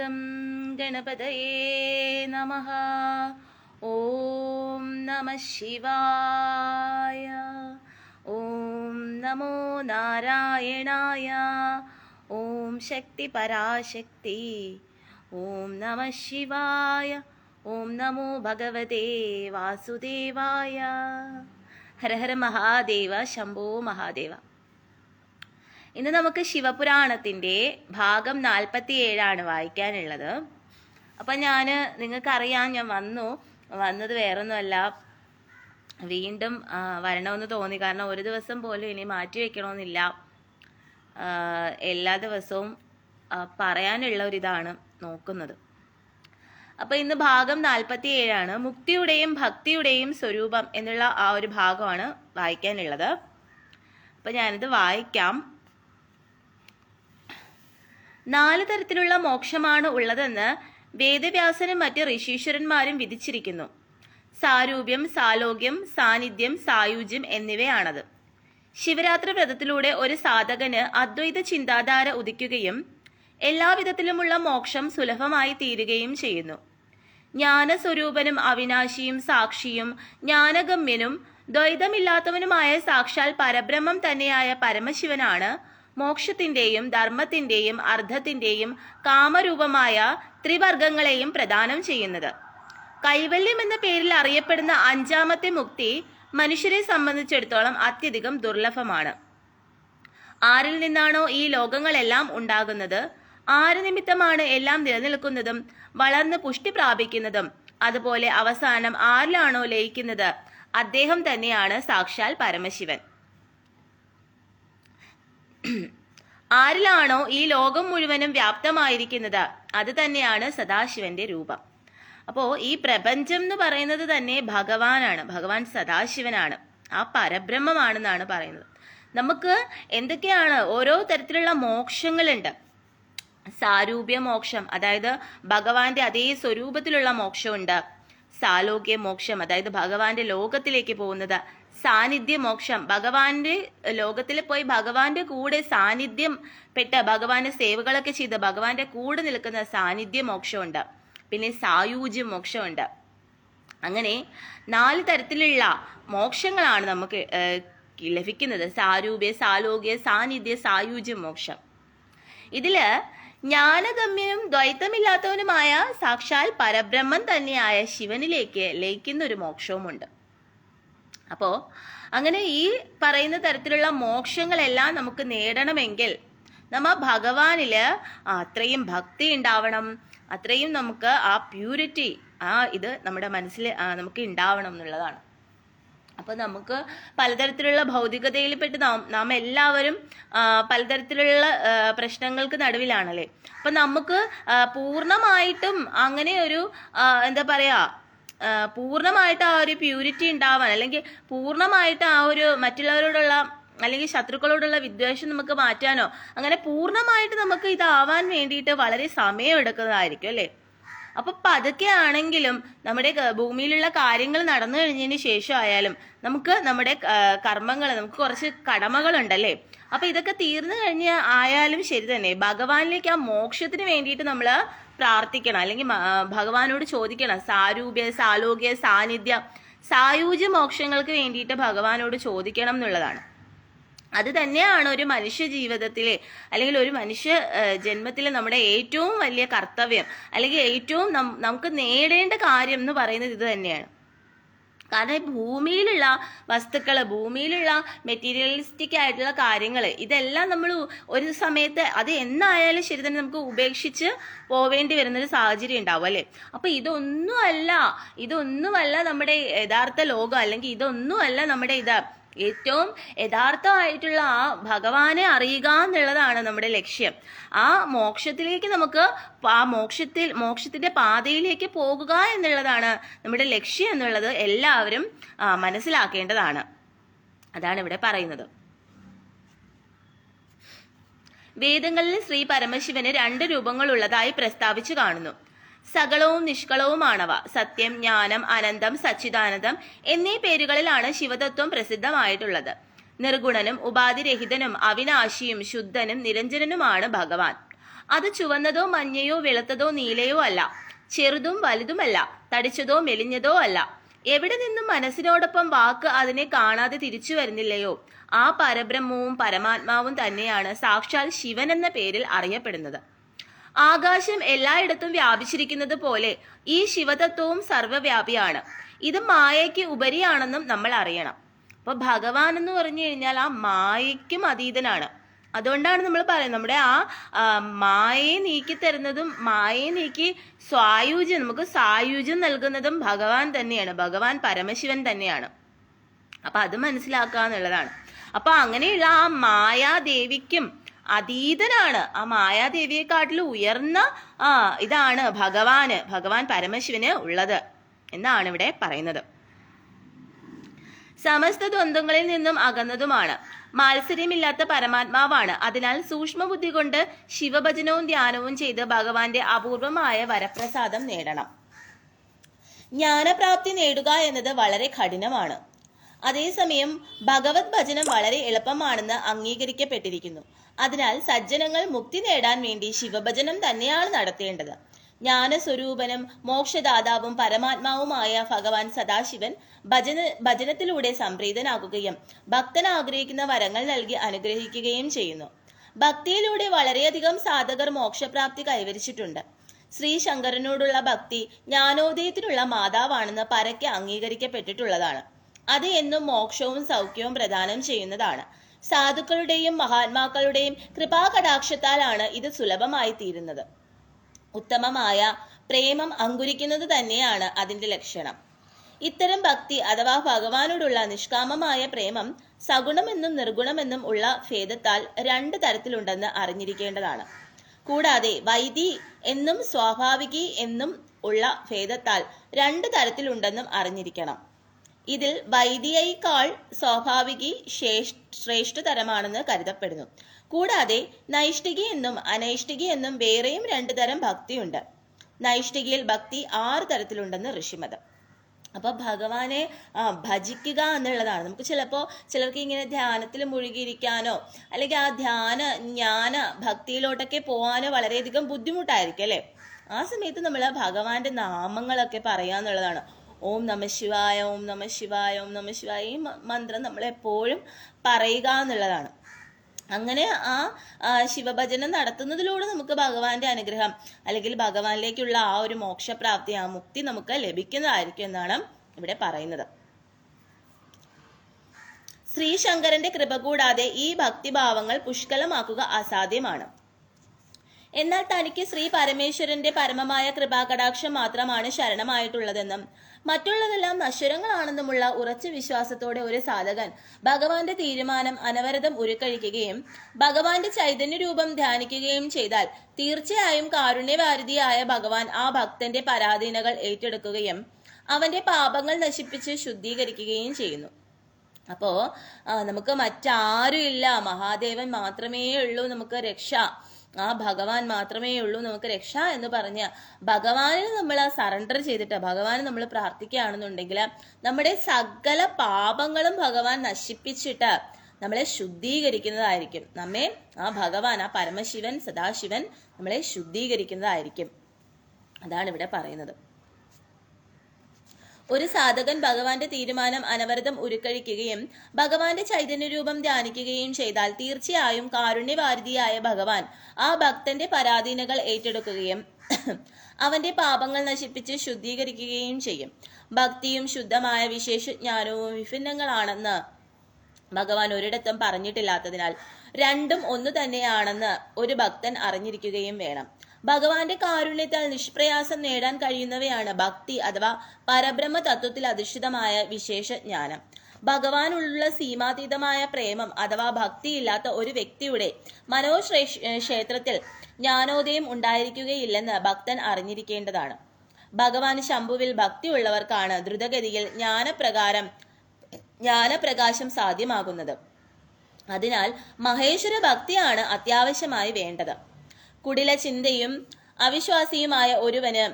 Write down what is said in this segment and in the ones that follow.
Gum ഗണപതയേ നമഃ. ഓം നമഃ ശിവായ. ഓം നമോ നാരായണായ. ഓം ശക്തി പരാശക്തി. ഓം നമഃ ശിവായ. ഓം നമോ ഭഗവതേ വാസുദേവായ. ഹര ഹര മഹാദേവ. ശംഭോ മഹാദേവ. ഇന്ന് നമുക്ക് ശിവപുരാണത്തിൻ്റെ ഭാഗം 47 വായിക്കാനുള്ളത്. അപ്പം നിങ്ങൾക്കറിയാം, ഞാൻ വന്നത് വേറൊന്നുമല്ല, വീണ്ടും വരണമെന്ന് തോന്നി. കാരണം ഒരു ദിവസം പോലും ഇനി മാറ്റി വയ്ക്കണമെന്നില്ല. എല്ലാ ദിവസവും പറയാനുള്ള ഒരിതാണ് നോക്കുന്നത്. അപ്പോൾ ഇന്ന് ഭാഗം 47 മുക്തിയുടെയും ഭക്തിയുടെയും സ്വരൂപം എന്നുള്ള ആ ഒരു ഭാഗമാണ് വായിക്കാനുള്ളത്. അപ്പം ഞാനിത് വായിക്കാം. 4 തരത്തിലുള്ള മോക്ഷമാണ് ഉള്ളതെന്ന് വേദവ്യാസനും മറ്റ് ഋഷീശ്വരന്മാരും വിധിച്ചിരിക്കുന്നു. സാരൂപ്യം, സാലോക്യം, സാന്നിധ്യം, സായുജ്യം എന്നിവയാണത്. ശിവരാത്രി വ്രതത്തിലൂടെ ഒരു സാധകന് അദ്വൈത ചിന്താധാര ഉദിക്കുകയും എല്ലാവിധത്തിലുമുള്ള മോക്ഷം സുലഭമായി തീരുകയും ചെയ്യുന്നു. ജ്ഞാനസ്വരൂപനും അവിനാശിയും സാക്ഷിയും ജ്ഞാനഗമ്യനും ദ്വൈതമില്ലാത്തവനുമായ സാക്ഷാൽ പരബ്രഹ്മം തന്നെയായ പരമശിവനാണ് മോക്ഷത്തിന്റെയും ധർമ്മത്തിന്റെയും അർത്ഥത്തിന്റെയും കാമരൂപമായ ത്രിവർഗങ്ങളെയും പ്രദാനം ചെയ്യുന്നത്. കൈവല്യം എന്ന പേരിൽ അറിയപ്പെടുന്ന 5ാമത്തെ മുക്തി മനുഷ്യരെ സംബന്ധിച്ചിടത്തോളം അത്യധികം ദുർലഭമാണ്. ആരിൽ നിന്നാണോ ഈ ലോകങ്ങളെല്ലാം ഉണ്ടാകുന്നത്, ആര് നിമിത്തമാണ് എല്ലാം നിലനിൽക്കുന്നതും വളർന്ന് പുഷ്ടി പ്രാപിക്കുന്നതും, അതുപോലെ അവസാനം ആരിലാണോ ലയിക്കുന്നത്, അദ്ദേഹം തന്നെയാണ് സാക്ഷാൽ പരമശിവൻ. ആരിലാണോ ഈ ലോകം മുഴുവനും വ്യാപ്തമായിരിക്കുന്നത്, അത് തന്നെയാണ് സദാശിവന്റെ രൂപം. അപ്പോൾ ഈ പ്രപഞ്ചം എന്ന് പറയുന്നത് തന്നെ ഭഗവാനാണ്. ഭഗവാൻ സദാശിവനാണ്, ആ പരബ്രഹ്മമാണെന്നാണ് പറയുന്നത്. നമുക്ക് എന്തൊക്കെയാണ് ഓരോ തരത്തിലുള്ള മോക്ഷങ്ങളുണ്ട്. സാരൂപ്യ മോക്ഷം, അതായത് ഭഗവാന്റെ അതേ സ്വരൂപത്തിലുള്ള മോക്ഷമുണ്ട്. സാലോക്യ മോക്ഷം, അതായത് ഭഗവാന്റെ ലോകത്തിലേക്ക് പോകുന്നത്. സാന്നിധ്യ മോക്ഷം, ഭഗവാന്റെ ലോകത്തിൽ പോയി ഭഗവാന്റെ കൂടെ സാന്നിധ്യം പെട്ട് ഭഗവാന്റെ സേവകളൊക്കെ ചെയ്ത് ഭഗവാന്റെ കൂടെ നിൽക്കുന്ന സാന്നിധ്യ മോക്ഷമുണ്ട്. പിന്നെ സായുജ്യ മോക്ഷമുണ്ട്. അങ്ങനെ 4 തരത്തിലുള്ള മോക്ഷങ്ങളാണ് നമുക്ക് ലഭിക്കുന്നത്. സാരൂപ്യ, സാലോക്യ, സാന്നിധ്യ, സായുജ്യ മോക്ഷം. ഇതില് ജ്ഞാനഗമ്യനും ദ്വൈതമില്ലാത്തവനുമായ സാക്ഷാൽ പരബ്രഹ്മം തന്നെയായ ശിവനിലേക്ക് ലയിക്കുന്ന ഒരു മോക്ഷവുമുണ്ട്. അപ്പോൾ അങ്ങനെ ഈ പറയുന്ന തരത്തിലുള്ള മോക്ഷങ്ങളെല്ലാം നമുക്ക് നേടണമെങ്കിൽ നമ്മ ഭഗവാനില് അത്രയും ഭക്തി ഉണ്ടാവണം, അത്രയും നമുക്ക് ആ പ്യൂരിറ്റി ഇത് നമ്മുടെ മനസ്സിൽ നമുക്ക് ഉണ്ടാവണം എന്നുള്ളതാണ്. അപ്പോൾ നമുക്ക് പലതരത്തിലുള്ള ഭൗതികതയിൽപ്പെട്ട് നാം എല്ലാവരും പലതരത്തിലുള്ള പ്രശ്നങ്ങൾക്ക് നടുവിലാണല്ലേ. അപ്പം നമുക്ക് പൂർണ്ണമായിട്ടും അങ്ങനെ ഒരു എന്താ പറയുക, പൂർണ്ണമായിട്ട് ആ ഒരു പ്യൂരിറ്റി ഉണ്ടാവാൻ, അല്ലെങ്കിൽ പൂർണ്ണമായിട്ട് ആ ഒരു മറ്റുള്ളവരോടുള്ള അല്ലെങ്കിൽ ശത്രുക്കളോടുള്ള വിദ്വേഷം നമുക്ക് മാറ്റാനോ, അങ്ങനെ പൂർണ്ണമായിട്ട് നമുക്ക് ഇതാവാൻ വേണ്ടിയിട്ട് വളരെ സമയം എടുക്കുന്നതായിരിക്കും അല്ലേ. അപ്പൊ പതുക്കെ ആണെങ്കിലും നമ്മുടെ ഭൂമിയിലുള്ള കാര്യങ്ങൾ നടന്നു കഴിഞ്ഞതിന് ശേഷം ആയാലും നമുക്ക് നമ്മുടെ കർമ്മങ്ങൾ, നമുക്ക് കുറച്ച് കടമകളുണ്ടല്ലേ, അപ്പൊ ഇതൊക്കെ തീർന്നു കഴിഞ്ഞ് ആയാലും ശരി തന്നെ ഭഗവാനിലേക്ക് ആ മോക്ഷത്തിന് വേണ്ടിയിട്ട് നമ്മൾ പ്രാർത്ഥിക്കണം, അല്ലെങ്കിൽ ഭഗവാനോട് ചോദിക്കണം. സാരൂപ്യ, സാലോക്യ, സാന്നിധ്യ, സായുജ്യ മോക്ഷങ്ങൾക്ക് വേണ്ടിയിട്ട് ഭഗവാനോട് ചോദിക്കണം എന്നുള്ളതാണ്. അത് തന്നെയാണ് ഒരു മനുഷ്യ ജീവിതത്തിലെ അല്ലെങ്കിൽ ഒരു മനുഷ്യ ജന്മത്തിലെ നമ്മുടെ ഏറ്റവും വലിയ കർത്തവ്യം, അല്ലെങ്കിൽ ഏറ്റവും നമുക്ക് നേടേണ്ട കാര്യം എന്ന് പറയുന്നത് ഇത് തന്നെയാണ്. കാരണം ഭൂമിയിലുള്ള വസ്തുക്കൾ, ഭൂമിയിലുള്ള മെറ്റീരിയലിസ്റ്റിക് ആയിട്ടുള്ള കാര്യങ്ങൾ, ഇതെല്ലാം നമ്മൾ ഒരു സമയത്ത് അത് എന്നായാലും ശരി തന്നെ നമുക്ക് ഉപേക്ഷിച്ച് പോവേണ്ടി വരുന്നൊരു സാഹചര്യം ഉണ്ടാവും അല്ലേ. അപ്പൊ ഇതൊന്നുമല്ല നമ്മുടെ യഥാർത്ഥ ലോകം, അല്ലെങ്കിൽ ഇതൊന്നുമല്ല നമ്മുടെ ഏറ്റവും യഥാർത്ഥമായിട്ടുള്ള ആ ഭഗവാനെ അറിയുക എന്നുള്ളതാണ് നമ്മുടെ ലക്ഷ്യം. ആ മോക്ഷത്തിലേക്ക് നമുക്ക് മോക്ഷത്തിന്റെ പാതയിലേക്ക് പോകുക എന്നുള്ളതാണ് നമ്മുടെ ലക്ഷ്യം എന്നുള്ളത് എല്ലാവരും മനസ്സിലാക്കേണ്ടതാണ്. അതാണ് ഇവിടെ പറയുന്നത്. വേദങ്ങളിൽ ശ്രീ പരമശിവന് 2 രൂപങ്ങളുള്ളതായി പ്രസ്താവിച്ചു കാണുന്നു. സകളവും നിഷ്കളവുമാണവ. സത്യം, ജ്ഞാനം, അനന്തം, സച്ചിദാനന്ദം എന്നീ പേരുകളിലാണ് ശിവതത്വം പ്രസിദ്ധമായിട്ടുള്ളത്. നിർഗുണനും ഉപാധിരഹിതനും അവിനാശിയും ശുദ്ധനും നിരഞ്ജനനുമാണ് ഭഗവാൻ. അത് ചുവന്നതോ മഞ്ഞയോ വെളുത്തതോ നീലയോ അല്ല, ചെറുതും വലുതുമല്ല, തടിച്ചതോ മെലിഞ്ഞതോ അല്ല. എവിടെ നിന്നും മനസ്സിനോടൊപ്പം വാക്ക് അതിനെ കാണാതെ തിരിച്ചു വരുന്നില്ലയോ, ആ പരബ്രഹ്മവും പരമാത്മാവും തന്നെയാണ് സാക്ഷാൽ ശിവൻ എന്ന പേരിൽ അറിയപ്പെടുന്നത്. ആകാശം എല്ലായിടത്തും വ്യാപിച്ചിരിക്കുന്നത് പോലെ ഈ ശിവതത്വവും സർവ്വവ്യാപിയാണ്. ഇത് മായയ്ക്ക് ഉപരിയാണെന്നും നമ്മൾ അറിയണം. അപ്പൊ ഭഗവാൻ എന്ന് പറഞ്ഞു കഴിഞ്ഞാൽ ആ മായയ്ക്കും അതീതനാണ്. അതുകൊണ്ടാണ് നമ്മൾ പറയുന്നത് നമ്മുടെ ആ മായയെ നീക്കി തരുന്നതും മായയെ നീക്കി സ്വായുജ്യം നമുക്ക് സായുജ്യം നൽകുന്നതും ഭഗവാൻ തന്നെയാണ്, ഭഗവാൻ പരമശിവൻ തന്നെയാണ്. അപ്പൊ അത് മനസ്സിലാക്കുക എന്നുള്ളതാണ്. അപ്പൊ അങ്ങനെയുള്ള ആ മായാദേവിക്കും അതീതനാണ്, ആ മായാദേവിയെക്കാട്ടിലും ഉയർന്ന ഇതാണ് ഭഗവാൻ പരമശിവന് ഉള്ളത് എന്നാണ് ഇവിടെ പറയുന്നത്. സമസ്ത ദ്വന്ദ്ങ്ങളിൽ നിന്നും അകന്നതുമാണ്, മാത്സര്യമില്ലാത്ത പരമാത്മാവാണ്. അതിനാൽ സൂക്ഷ്മബുദ്ധി കൊണ്ട് ശിവഭജനവും ധ്യാനവും ചെയ്ത് ഭഗവാന്റെ അപൂർവമായ വരപ്രസാദം നേടണം. ജ്ഞാനപ്രാപ്തി നേടുക എന്നത് വളരെ കഠിനമാണ്. അതേസമയം ഭഗവത് ഭജനം വളരെ എളുപ്പമാണെന്ന് അംഗീകരിക്കപ്പെട്ടിരിക്കുന്നു. അതിനാൽ സജ്ജനങ്ങൾ മുക്തി നേടാൻ വേണ്ടി ശിവഭജനം തന്നെയാണ് നടത്തേണ്ടത്. ജ്ഞാനസ്വരൂപനും മോക്ഷദാതാവും പരമാത്മാവുമായ ഭഗവാൻ സദാശിവൻ ഭജനത്തിലൂടെ സംപ്രീതനാകുകയും ഭക്തൻ ആഗ്രഹിക്കുന്ന വരങ്ങൾ നൽകി അനുഗ്രഹിക്കുകയും ചെയ്യുന്നു. ഭക്തിയിലൂടെ വളരെയധികം സാധകർ മോക്ഷപ്രാപ്തി കൈവരിച്ചിട്ടുണ്ട്. ശ്രീ ശങ്കരനോടുള്ള ഭക്തി ജ്ഞാനോദയത്തിനുള്ള മാതാവാണെന്ന് പരക്കെ അംഗീകരിക്കപ്പെട്ടിട്ടുള്ളതാണ്. അത് എന്നും മോക്ഷവും സൗഖ്യവും പ്രദാനം ചെയ്യുന്നതാണ്. സാധുക്കളുടെയും മഹാത്മാക്കളുടെയും കൃപാകടാക്ഷത്താലാണ് ഇത് സുലഭമായി തീരുന്നത്. ഉത്തമമായ പ്രേമം അങ്കുരിക്കുന്നത് തന്നെയാണ് അതിന്റെ ലക്ഷണം. ഇത്തരം ഭക്തി അഥവാ ഭഗവാനോടുള്ള നിഷ്കാമമായ പ്രേമം സഗുണമെന്നും നിർഗുണമെന്നും ഉള്ള ഭേദത്താൽ 2 തരത്തിലുണ്ടെന്ന് അറിഞ്ഞിരിക്കേണ്ടതാണ്. കൂടാതെ വൈദി എന്നും സ്വാഭാവികി എന്നും ഉള്ള ഭേദത്താൽ 2 തരത്തിലുണ്ടെന്നും അറിഞ്ഞിരിക്കണം. ഇതിൽ വൈദിയേക്കാൾ സ്വാഭാവികി ശ്രേഷ്ഠതരമാണെന്ന് കരുതപ്പെടുന്നു. കൂടാതെ നൈഷ്ഠികി എന്നും അനൈഷ്ഠികി എന്നും വേറെയും 2 തരം ഭക്തിയുണ്ട്. നൈഷ്ഠികയിൽ ഭക്തി 6 തരത്തിലുണ്ടെന്ന് ഋഷിമതം. അപ്പൊ ഭഗവാനെ ഭജിക്കുക എന്നുള്ളതാണ്. നമുക്ക് ചിലർക്ക് ഇങ്ങനെ ധ്യാനത്തിൽ മുഴുകിയിരിക്കാനോ അല്ലെങ്കിൽ ആ ജ്ഞാന ഭക്തിയിലോട്ടൊക്കെ പോകാനോ വളരെയധികം ബുദ്ധിമുട്ടായിരിക്കും അല്ലെ. ആ സമയത്ത് നമ്മൾ ഭഗവാന്റെ നാമങ്ങളൊക്കെ പറയാന്നുള്ളതാണ്. ഓം നമ ശിവായ, ഓം നമ ശിവായ, ഓം നമ ശിവായ. ഈ മന്ത്രം നമ്മൾ എപ്പോഴും പറയുക എന്നുള്ളതാണ്. അങ്ങനെ ആ ശിവഭജനം നടത്തുന്നതിലൂടെ നമുക്ക് ഭഗവാന്റെ അനുഗ്രഹം അല്ലെങ്കിൽ ഭഗവാനിലേക്കുള്ള ആ ഒരു മോക്ഷപ്രാപ്തി, ആ മുക്തി നമുക്ക് ലഭിക്കുന്നതായിരിക്കും എന്നാണ് ഇവിടെ പറയുന്നത്. ശ്രീശങ്കരന്റെ കൃപ കൂടാതെ ഈ ഭക്തിഭാവങ്ങൾ പുഷ്കലമാക്കുക അസാധ്യമാണ്. എന്നാൽ തനിക്ക് ശ്രീ പരമേശ്വരന്റെ പരമമായ കൃപാകടാക്ഷം മാത്രമാണ് ശരണമായിട്ടുള്ളതെന്നും മറ്റുള്ളതെല്ലാം നശ്വരങ്ങളാണെന്നുമുള്ള ഉറച്ച വിശ്വാസത്തോടെ ഒരു സാധകൻ ഭഗവാന്റെ തീരുമാനം അനവരതം ഉരുക്കഴിക്കുകയും ഭഗവാന്റെ ചൈതന്യ രൂപം ധ്യാനിക്കുകയും ചെയ്താൽ തീർച്ചയായും കാരുണ്യവാരിധിയായ ഭഗവാൻ ആ ഭക്തന്റെ പരാധീനകൾ ഏറ്റെടുക്കുകയും അവന്റെ പാപങ്ങൾ നശിപ്പിച്ച് ശുദ്ധീകരിക്കുകയും ചെയ്യുന്നു. അപ്പോ നമുക്ക് മറ്റാരും ഇല്ല, മഹാദേവൻ മാത്രമേ ഉള്ളൂ നമുക്ക് രക്ഷ, ആ ഭഗവാൻ മാത്രമേ ഉള്ളൂ നമുക്ക് രക്ഷ എന്ന് പറഞ്ഞ് ഭഗവാനിന് നമ്മൾ സറണ്ടർ ചെയ്തിട്ട് ഭഗവാന് നമ്മൾ പ്രാർത്ഥിക്കുകയാണെന്നുണ്ടെങ്കിൽ നമ്മുടെ സകല പാപങ്ങളും ഭഗവാൻ നശിപ്പിച്ചിട്ട് നമ്മളെ ശുദ്ധീകരിക്കുന്നതായിരിക്കും. നമ്മെ ആ ഭഗവാൻ, ആ പരമശിവൻ സദാശിവൻ നമ്മളെ ശുദ്ധീകരിക്കുന്നതായിരിക്കും. അതാണ് ഇവിടെ പറയുന്നത്. ഒരു സാധകൻ ഭഗവാന്റെ തീരുമാനം അനവരതം ഉരുക്കഴിക്കുകയും ഭഗവാന്റെ ചൈതന്യരൂപം ധ്യാനിക്കുകയും ചെയ്താൽ തീർച്ചയായും കാരുണ്യവാരിധിയായ ഭഗവാൻ ആ ഭക്തന്റെ പരാധീനകൾ ഏറ്റെടുക്കുകയും അവന്റെ പാപങ്ങൾ നശിപ്പിച്ച് ശുദ്ധീകരിക്കുകയും ചെയ്യും. ഭക്തിയും ശുദ്ധമായ വിശേഷജ്ഞാനവും വിഭിന്നങ്ങളാണെന്ന് ഭഗവാൻ ഒരിടത്തും പറഞ്ഞിട്ടില്ലാത്തതിനാൽ 2ഉം ഒന്ന് തന്നെയാണെന്ന് ഒരു ഭക്തൻ അറിഞ്ഞിരിക്കുകയും വേണം. ഭഗവാന്റെ കാരുണ്യത്താൽ നിഷ്പ്രയാസം നേടാൻ കഴിയുന്നവയാണ് ഭക്തി അഥവാ പരബ്രഹ്മ തത്വത്തിൽ അധിഷ്ഠിതമായ വിശേഷജ്ഞാനം. ഭഗവാനുള്ള സീമാതീതമായ പ്രേമം അഥവാ ഭക്തിയില്ലാത്ത ഒരു വ്യക്തിയുടെ മനോക്ഷേത്രത്തിൽ ജ്ഞാനോദയം ഉണ്ടായിരിക്കുകയില്ലെന്ന് ഭക്തൻ അറിഞ്ഞിരിക്കേണ്ടതാണ്. ഭഗവാൻ ശംഭുവിൽ ഭക്തിയുള്ളവർക്കാണ് ദ്രുതഗതിയിൽ ജ്ഞാനപ്രകാശം സാധ്യമാകുന്നത്. അതിനാൽ മഹേശ്വര ഭക്തിയാണ് അത്യാവശ്യമായി വേണ്ടത്. കുടില ചിന്തയും അവിശ്വാസിയുമായ ഒരുവന്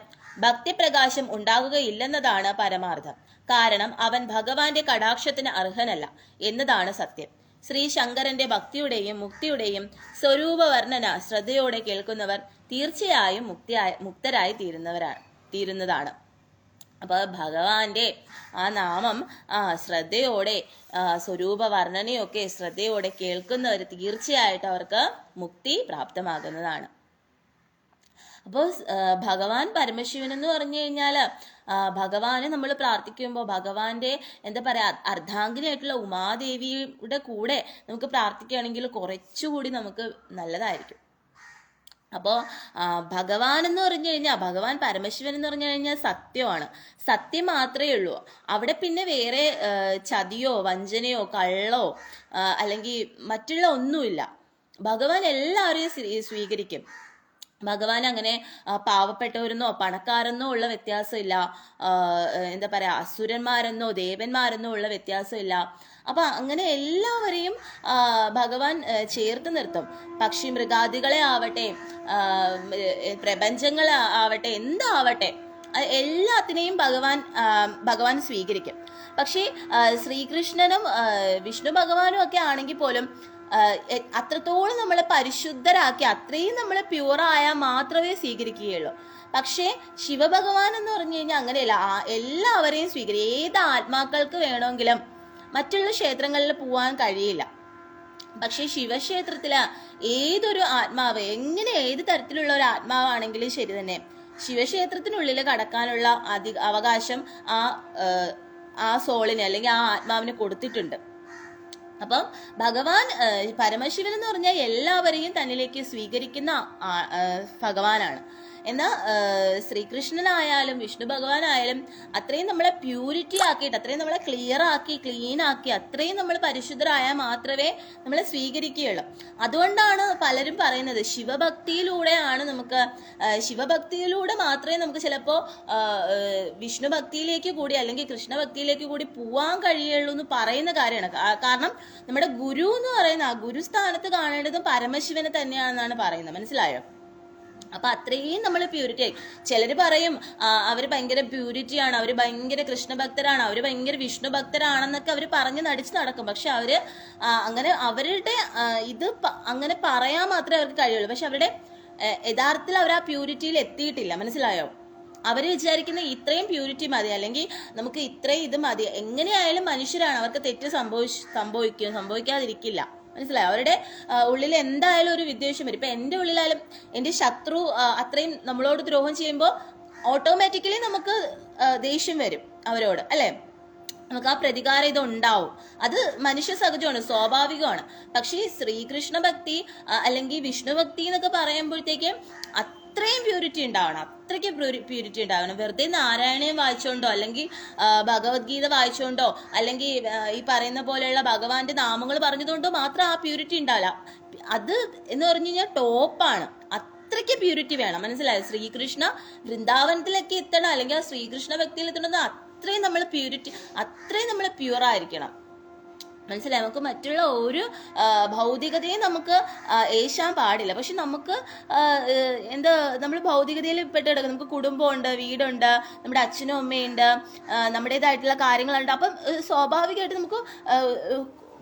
ഭക്തിപ്രകാശം ഉണ്ടാകുകയില്ലെന്നതാണ് പരമാർത്ഥം. കാരണം അവൻ ഭഗവാന്റെ കടാക്ഷത്തിന് അർഹനല്ല എന്നതാണ് സത്യം. ശ്രീ ശങ്കരന്റെ ഭക്തിയുടെയും മുക്തിയുടെയും സ്വരൂപ വർണ്ണന ശ്രദ്ധയോടെ കേൾക്കുന്നവർ തീർച്ചയായും മുക്തരായി തീരുന്നതാണ്. അപ്പോൾ ഭഗവാന്റെ ആ നാമം ശ്രദ്ധയോടെ സ്വരൂപ വർണ്ണനയൊക്കെ ശ്രദ്ധയോടെ കേൾക്കുന്നവർ തീർച്ചയായിട്ടും അവർക്ക് മുക്തി പ്രാപ്തമാകുന്നതാണ്. അപ്പോൾ ഭഗവാൻ പരമശിവൻ എന്ന് പറഞ്ഞു കഴിഞ്ഞാൽ ഭഗവാനെ നമ്മൾ പ്രാർത്ഥിക്കുമ്പോൾ ഭഗവാന്റെ എന്താ പറയുക അർദ്ധാംഗിനിയായിട്ടുള്ള ഉമാദേവിയുടെ കൂടെ നമുക്ക് പ്രാർത്ഥിക്കുകയാണെങ്കിൽ കുറച്ചുകൂടി നമുക്ക് നല്ലതായിരിക്കും. അപ്പോൾ ഭഗവാൻ എന്ന് പറഞ്ഞു കഴിഞ്ഞാൽ ഭഗവാൻ പരമശിവൻ എന്ന് പറഞ്ഞു കഴിഞ്ഞാൽ സത്യമാണ്. സത്യം മാത്രമേ ഉള്ളൂ. അവിടെ പിന്നെ വേറെ ചതിയോ വഞ്ചനയോ കള്ളോ അല്ലെങ്കിൽ മറ്റുള്ള ഒന്നുമില്ല. ഭഗവാൻ എല്ലാവരെയും സ്വീകരിക്കും. ഭഗവാൻ അങ്ങനെ പാവപ്പെട്ടവരെന്നോ പണക്കാരെന്നോ ഉള്ള വ്യത്യാസമില്ല. എന്താ പറയുക അസുരന്മാരെന്നോ ദേവന്മാരെന്നോ ഉള്ള വ്യത്യാസമില്ല. അപ്പൊ അങ്ങനെ എല്ലാവരെയും ഭഗവാൻ ചേർത്ത് നിർത്തും. പക്ഷി മൃഗാദികളെ ആവട്ടെ പ്രപഞ്ചങ്ങൾ ആവട്ടെ എന്താവട്ടെ എല്ലാത്തിനെയും ഭഗവാൻ സ്വീകരിക്കും. പക്ഷേ ശ്രീകൃഷ്ണനും വിഷ്ണു ഭഗവാനും ഒക്കെ ആണെങ്കിൽ പോലും അത്രത്തോളം നമ്മളെ പരിശുദ്ധരാക്കി അത്രയും നമ്മൾ പ്യൂറായാൽ മാത്രമേ സ്വീകരിക്കുകയുള്ളൂ. പക്ഷേ ശിവഭഗവാൻ എന്ന് പറഞ്ഞു കഴിഞ്ഞാൽ അങ്ങനെയല്ല. എല്ലാവരെയും സ്വീകരിക്കും. ഏത് ആത്മാക്കൾക്ക് വേണമെങ്കിലും മറ്റുള്ള ക്ഷേത്രങ്ങളിൽ പോവാൻ കഴിയില്ല. പക്ഷെ ശിവക്ഷേത്രത്തില് ഏതൊരു ആത്മാവ് ഏത് തരത്തിലുള്ള ഒരു ആത്മാവാണെങ്കിലും ശരി തന്നെ ശിവക്ഷേത്രത്തിനുള്ളിൽ കടക്കാനുള്ള അവകാശം ആ സോളിന് അല്ലെങ്കിൽ ആ ആത്മാവിന് കൊടുത്തിട്ടുണ്ട്. അപ്പം ഭഗവാൻ പരമശിവൻ എന്ന് പറഞ്ഞാൽ എല്ലാവരെയും തന്നിലേക്ക് സ്വീകരിക്കുന്ന ഭഗവാനാണ്. എന്നാൽ ശ്രീകൃഷ്ണനായാലും വിഷ്ണു ഭഗവാനായാലും അത്രയും നമ്മളെ പ്യൂരിറ്റി ആക്കിയിട്ട് അത്രയും നമ്മളെ ക്ലിയർ ആക്കി ക്ലീൻ ആക്കി അത്രയും നമ്മൾ പരിശുദ്ധരായാൽ മാത്രമേ നമ്മളെ സ്വീകരിക്കുകയുള്ളൂ. അതുകൊണ്ടാണ് പലരും പറയുന്നത് ശിവഭക്തിയിലൂടെ മാത്രമേ നമുക്ക് ചിലപ്പോൾ വിഷ്ണു ഭക്തിയിലേക്ക് കൂടി അല്ലെങ്കിൽ കൃഷ്ണ ഭക്തിയിലേക്ക് കൂടി പോവാൻ കഴിയുള്ളൂ എന്ന് പറയുന്ന കാര്യമാണ്. കാരണം നമ്മുടെ ഗുരു എന്ന് പറയുന്ന ആ ഗുരുസ്ഥാനത്ത് കാണേണ്ടതും പരമശിവനെ തന്നെയാണെന്നാണ് പറയുന്നത്. മനസ്സിലായോ? അപ്പൊ അത്രയും നമ്മൾ പ്യൂരിറ്റി ആയി. ചിലര് പറയും അവര് ഭയങ്കര പ്യൂരിറ്റിയാണ്, അവര് ഭയങ്കര കൃഷ്ണഭക്തരാണ്, അവര് ഭയങ്കര വിഷ്ണു ഭക്തരാണെന്നൊക്കെ അവര് പറഞ്ഞ് നടിച്ച് നടക്കും. പക്ഷെ അവര് അങ്ങനെ അവരുടെ ഇത് അങ്ങനെ പറയാൻ മാത്രമേ അവർക്ക് കഴിയുള്ളൂ. പക്ഷെ അവരുടെ യഥാർത്ഥത്തിൽ അവർ ആ പ്യൂരിറ്റിയിൽ എത്തിയിട്ടില്ല. മനസ്സിലായോ? അവര് വിചാരിക്കുന്ന ഇത്രയും പ്യൂരിറ്റി മതി, അല്ലെങ്കിൽ നമുക്ക് ഇത്രയും ഇത് മതി. എങ്ങനെയായാലും മനുഷ്യരാണ്, അവർക്ക് തെറ്റ് സംഭവിക്കാതിരിക്കില്ല. മനസ്സിലായോ? അവരുടെ ഉള്ളിൽ എന്തായാലും ഒരു വിദ്വേഷം വരും. ഇപ്പൊ എൻ്റെ ഉള്ളിലായാലും എൻ്റെ ശത്രു അത്രയും നമ്മളോട് ദ്രോഹം ചെയ്യുമ്പോൾ ഓട്ടോമാറ്റിക്കലി നമുക്ക് ദേഷ്യം വരും അവരോട്, അല്ലെ? നമുക്ക് ആ പ്രതികാരം ഇത് ഉണ്ടാവും. അത് മനുഷ്യ സഹജമാണ്, സ്വാഭാവികമാണ്. പക്ഷേ ശ്രീകൃഷ്ണ ഭക്തി അല്ലെങ്കിൽ വിഷ്ണു ഭക്തി എന്നൊക്കെ പറയുമ്പോഴത്തേക്കും അത്രയും പ്യൂരിറ്റി ഉണ്ടാവണം, അത്രയ്ക്ക് പ്യൂരിറ്റി ഉണ്ടാവണം. വെറുതെ നാരായണീയം വായിച്ചോണ്ടോ അല്ലെങ്കിൽ ഭഗവത്ഗീത വായിച്ചോണ്ടോ അല്ലെങ്കിൽ ഈ പറയുന്ന പോലെയുള്ള ഭഗവാന്റെ നാമങ്ങൾ പറഞ്ഞതുകൊണ്ടോ മാത്രം ആ പ്യൂരിറ്റി ഉണ്ടാവില്ല. അത് എന്ന് പറഞ്ഞു കഴിഞ്ഞാൽ ടോപ്പാണ്. അത്രയ്ക്ക് പ്യൂരിറ്റി വേണം. മനസ്സിലായോ? ശ്രീകൃഷ്ണ വൃന്ദാവനത്തിലേക്ക് എത്തണം അല്ലെങ്കിൽ ആ ശ്രീകൃഷ്ണ ഭക്തിയിൽ എത്തണമെന്ന് അത്രയും നമ്മൾ പ്യൂരിറ്റി അത്രയും നമ്മൾ പ്യൂറായിരിക്കണം. മനസ്സിലായി? നമുക്ക് മറ്റുള്ള ഒരു ഭൗതികതയും നമുക്ക് ഏശാൻ പാടില്ല. പക്ഷെ നമുക്ക് നമ്മൾ ഭൗതികതയിൽ പെട്ടെടുക്കും. നമുക്ക് കുടുംബമുണ്ട്, വീടുണ്ട്, നമ്മുടെ അച്ഛനും അമ്മയുണ്ട്, നമ്മുടേതായിട്ടുള്ള കാര്യങ്ങളുണ്ട്. അപ്പം സ്വാഭാവികമായിട്ട് നമുക്ക്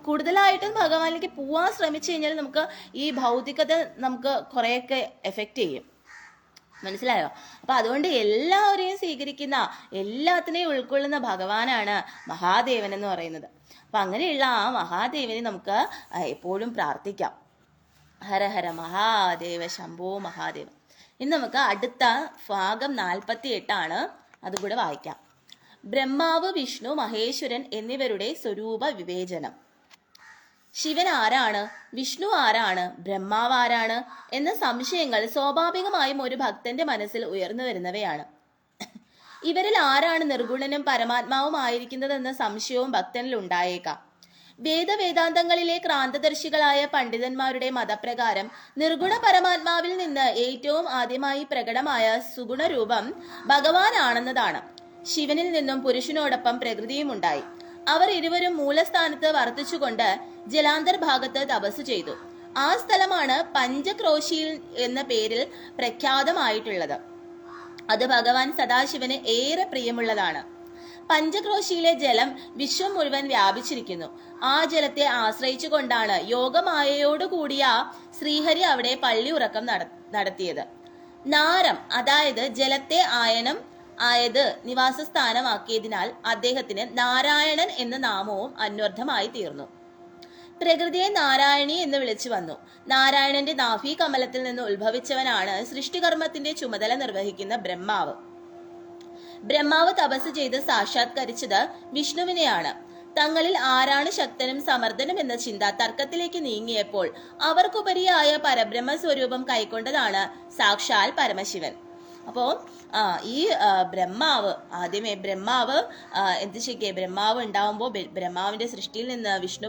കൂടുതലായിട്ടും ഭഗവാനിലേക്ക് പോവാൻ ശ്രമിച്ചു കഴിഞ്ഞാൽ നമുക്ക് ഈ ഭൗതികത നമുക്ക് കുറേയൊക്കെ എഫക്റ്റ് ചെയ്യും. മനസ്സിലായോ? അപ്പൊ അതുകൊണ്ട് എല്ലാവരെയും സ്വീകരിക്കുന്ന എല്ലാത്തിനെയും ഉൾക്കൊള്ളുന്ന ഭഗവാനാണ് മഹാദേവൻ എന്ന് പറയുന്നത്. അപ്പൊ അങ്ങനെയുള്ള ആ മഹാദേവനെ നമുക്ക് എപ്പോഴും പ്രാർത്ഥിക്കാം. ഹര ഹര മഹാദേവ ശംഭോ മഹാദേവ. ഇനി നമുക്ക് അടുത്ത ഭാഗം 48 അതുകൂടെ വായിക്കാം. ബ്രഹ്മാവ്, വിഷ്ണു, മഹേശ്വരൻ എന്നിവരുടെ സ്വരൂപ വിവേചനം. ശിവൻ ആരാണ്, വിഷ്ണു ആരാണ്, ബ്രഹ്മാവ് ആരാണ് എന്ന സംശയങ്ങൾ സ്വാഭാവികമായും ഒരു ഭക്തന്റെ മനസ്സിൽ ഉയർന്നു വരുന്നവയാണ്. ഇവരിൽ ആരാണ് നിർഗുണനും പരമാത്മാവുമായിരിക്കുന്നതെന്ന സംശയവും ഭക്തനിൽ ഉണ്ടായേക്കാം. വേദാന്തങ്ങളിലെ ക്രാന്തദർശികളായ പണ്ഡിതന്മാരുടെ മതപ്രകാരം നിർഗുണ പരമാത്മാവിൽ നിന്ന് ഏറ്റവും ആദ്യമായി പ്രകടമായ സുഗുണരൂപം ഭഗവാനാണെന്നതാണ്. ശിവനിൽ നിന്നും പുരുഷനോടൊപ്പം പ്രകൃതിയും ഉണ്ടായി. അവർ ഇരുവരും മൂലസ്ഥാനത്ത് വർത്തിച്ചുകൊണ്ട് ജലാന്തർ ഭാഗത്ത് തപസ് ചെയ്തു. ആ സ്ഥലമാണ് പഞ്ചക്രോശിയിൽ എന്ന പേരിൽ പ്രഖ്യാതമായിട്ടുള്ളത്. അത് ഭഗവാൻ സദാശിവന് ഏറെ പ്രിയമുള്ളതാണ്. പഞ്ചക്രോശിയിലെ ജലം വിശ്വം മുഴുവൻ വ്യാപിച്ചിരിക്കുന്നു. ആ ജലത്തെ ആശ്രയിച്ചു കൊണ്ടാണ് യോഗമായയോടുകൂടിയ ശ്രീഹരി അവിടെ പള്ളി ഉറക്കം നടത്തിയത്. നാരം അതായത് ജലത്തെ ആയത് നിവാസസ്ഥാനമാക്കിയതിനാൽ അദ്ദേഹത്തിന് നാരായണൻ എന്ന നാമവും അന്വർത്ഥമായി തീർന്നു. പ്രകൃതിയെ നാരായണി എന്ന് വിളിച്ചു വന്നു. നാരായണന്റെ നാഭി കമലത്തിൽ നിന്ന് ഉത്ഭവിച്ചവനാണ് സൃഷ്ടികർമ്മത്തിന്റെ ചുമതല നിർവഹിക്കുന്ന ബ്രഹ്മാവ്. ബ്രഹ്മാവ് തപസ് ചെയ്ത് സാക്ഷാത്കരിച്ചത് വിഷ്ണുവിനെയാണ്. തങ്ങളിൽ ആരാണ് ശക്തനും സമർത്ഥനും എന്ന ചിന്ത തർക്കത്തിലേക്ക് നീങ്ങിയപ്പോൾ അവർക്കുപരിയായ പരബ്രഹ്മ സ്വരൂപം കൈക്കൊണ്ടതാണ് സാക്ഷാൽ പരമശിവൻ. അപ്പോ ഈ ബ്രഹ്മാവ് ബ്രഹ്മാവ് എന്ത് ചെയ്യേ, ബ്രഹ്മാവ് ഉണ്ടാവുമ്പോൾ ബ്രഹ്മാവിന്റെ സൃഷ്ടിയിൽ നിന്ന് വിഷ്ണു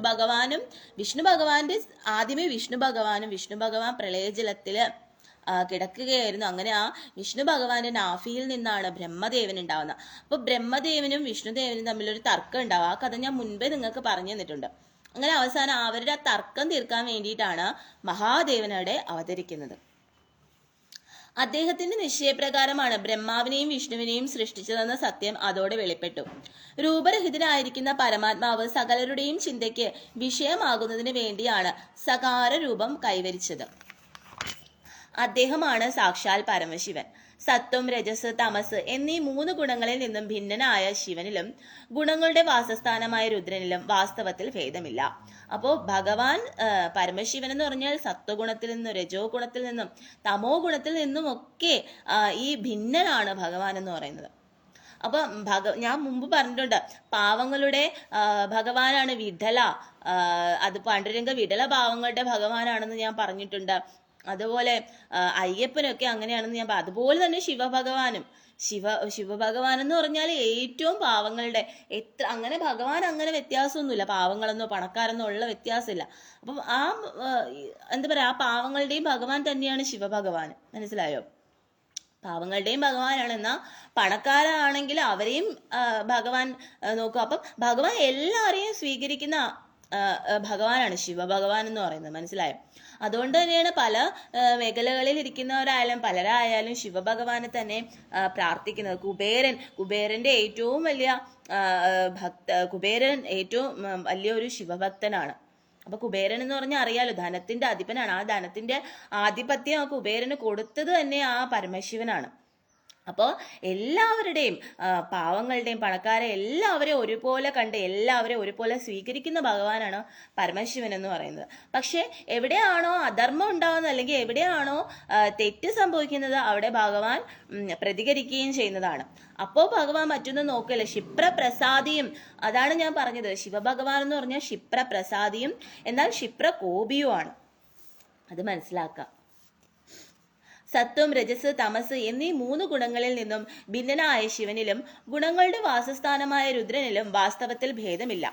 ഭഗവാൻ പ്രളയജലത്തില് കിടക്കുകയായിരുന്നു. അങ്ങനെ ആ വിഷ്ണു ഭഗവാന്റെ നാഭിയിൽ നിന്നാണ് ബ്രഹ്മദേവൻ ഉണ്ടാവുന്നത്. അപ്പൊ ബ്രഹ്മദേവനും വിഷ്ണുദേവനും തമ്മിലൊരു തർക്കം ഉണ്ടാവും. ആ കഥ ഞാൻ മുൻപേ നിങ്ങൾക്ക് പറഞ്ഞു തന്നിട്ടുണ്ട്. അങ്ങനെ അവസാനം അവരുടെ ആ തർക്കം തീർക്കാൻ വേണ്ടിയിട്ടാണ് മഹാദേവൻ അവിടെ അവതരിക്കുന്നത്. അദ്ദേഹത്തിന്റെ നിശ്ചയപ്രകാരമാണ് ബ്രഹ്മാവിനെയും വിഷ്ണുവിനെയും സൃഷ്ടിച്ചതെന്ന സത്യം അതോടെ വെളിപ്പെട്ടു. രൂപരഹിതനായിരിക്കുന്ന പരമാത്മാവ് സകലരുടെയും ചിന്തയ്ക്ക് വിഷയമാകുന്നതിന് വേണ്ടിയാണ് സകാര രൂപം കൈവരിച്ചത്. അദ്ദേഹമാണ് സാക്ഷാൽ പരമശിവൻ. സത്വം, രജസ്, തമസ് എന്നീ 3 ഗുണങ്ങളിൽ നിന്നും ഭിന്നനായ ശിവനിലും ഗുണങ്ങളുടെ വാസസ്ഥാനമായ രുദ്രനിലും വാസ്തവത്തിൽ ഭേദമില്ല. അപ്പോ ഭഗവാൻ പരമശിവൻ എന്ന് പറഞ്ഞാൽ സത്വഗുണത്തിൽ നിന്നും രജോ ഗുണത്തിൽ നിന്നും തമോ ഗുണത്തിൽ നിന്നും ഒക്കെ ഈ ഭിന്നനാണ് ഭഗവാൻ എന്ന് പറയുന്നത്. അപ്പൊ ഞാൻ മുമ്പ് പറഞ്ഞിട്ടുണ്ട്, പാവങ്ങളുടെ ഭഗവാനാണ് വിഠല. അത് പാണ്ഡുരംഗ വിഠല പാവങ്ങളുടെ ഭഗവാനാണെന്ന് ഞാൻ പറഞ്ഞിട്ടുണ്ട്. അതുപോലെ അയ്യപ്പനൊക്കെ അങ്ങനെയാണെന്ന് ഞാൻ അതുപോലെ തന്നെ ശിവഭഗവാൻ എന്ന് പറഞ്ഞാൽ ഏറ്റവും പാവങ്ങളുടെ അങ്ങനെ ഭഗവാൻ അങ്ങനെ വ്യത്യാസമൊന്നുമില്ല. പാവങ്ങളെന്നോ പണക്കാരെന്നോ ഉള്ള വ്യത്യാസമില്ല. അപ്പം എന്താ പറയാ, ആ പാവങ്ങളുടെയും ഭഗവാൻ തന്നെയാണ് ശിവഭഗവാൻ. മനസ്സിലായോ? പാവങ്ങളുടെയും ഭഗവാനാണ്. എന്നാൽ പണക്കാരാണെങ്കിൽ അവരെയും ഭഗവാൻ നോക്കും. അപ്പം ഭഗവാൻ എല്ലാവരെയും സ്വീകരിക്കുന്ന ഭഗവാനാണ് ശിവഭഗവാൻ എന്ന് പറയുന്നത്. മനസ്സിലായോ? അതുകൊണ്ട് തന്നെയാണ് പല മേഖലകളിൽ ഇരിക്കുന്നവരായാലും പലരായാലും ശിവഭഗവാനെ തന്നെ പ്രാർത്ഥിക്കുന്നത്. കുബേരന്റെ ഏറ്റവും വലിയ കുബേരൻ ഏറ്റവും വലിയൊരു ശിവഭക്തനാണ്. അപ്പൊ കുബേരൻ എന്ന് പറഞ്ഞാൽ അറിയാലോ, ധനത്തിന്റെ അധിപനാണ്. ആ ധനത്തിന്റെ ആധിപത്യം ആ കുബേരന് കൊടുത്തത് തന്നെ ആ പരമശിവനാണ്. അപ്പോൾ എല്ലാവരുടെയും പാവങ്ങളുടെയും പണക്കാരെ എല്ലാവരെയും ഒരുപോലെ കണ്ട് എല്ലാവരെയും ഒരുപോലെ സ്വീകരിക്കുന്ന ഭഗവാനാണ് പരമശിവൻ എന്ന് പറയുന്നത്. പക്ഷെ എവിടെയാണോ അധർമ്മം ഉണ്ടാകുന്നത് അല്ലെങ്കിൽ എവിടെയാണോ തെറ്റ് സംഭവിക്കുന്നത് അവിടെ ഭഗവാൻ പ്രതികരിക്കുകയും ചെയ്യുന്നതാണ്. അപ്പോൾ ഭഗവാൻ മറ്റൊന്നും നോക്കില്ല, ക്ഷിപ്രപ്രസാദിയും. അതാണ് ഞാൻ പറഞ്ഞത്, ശിവഭഗവാൻ എന്ന് പറഞ്ഞാൽ ക്ഷിപ്രപ്രസാദിയും എന്നാൽ ക്ഷിപ്രകോപിയുമാണ്. അത് മനസ്സിലാക്കാം. സത്വം, രജസ്, തമസ് എന്നീ 3 ഗുണങ്ങളിൽ നിന്നും ഭിന്നനായ ശിവനിലും ഗുണങ്ങളുടെ വാസസ്ഥാനമായ രുദ്രനിലും വാസ്തവത്തിൽ ഭേദമില്ല.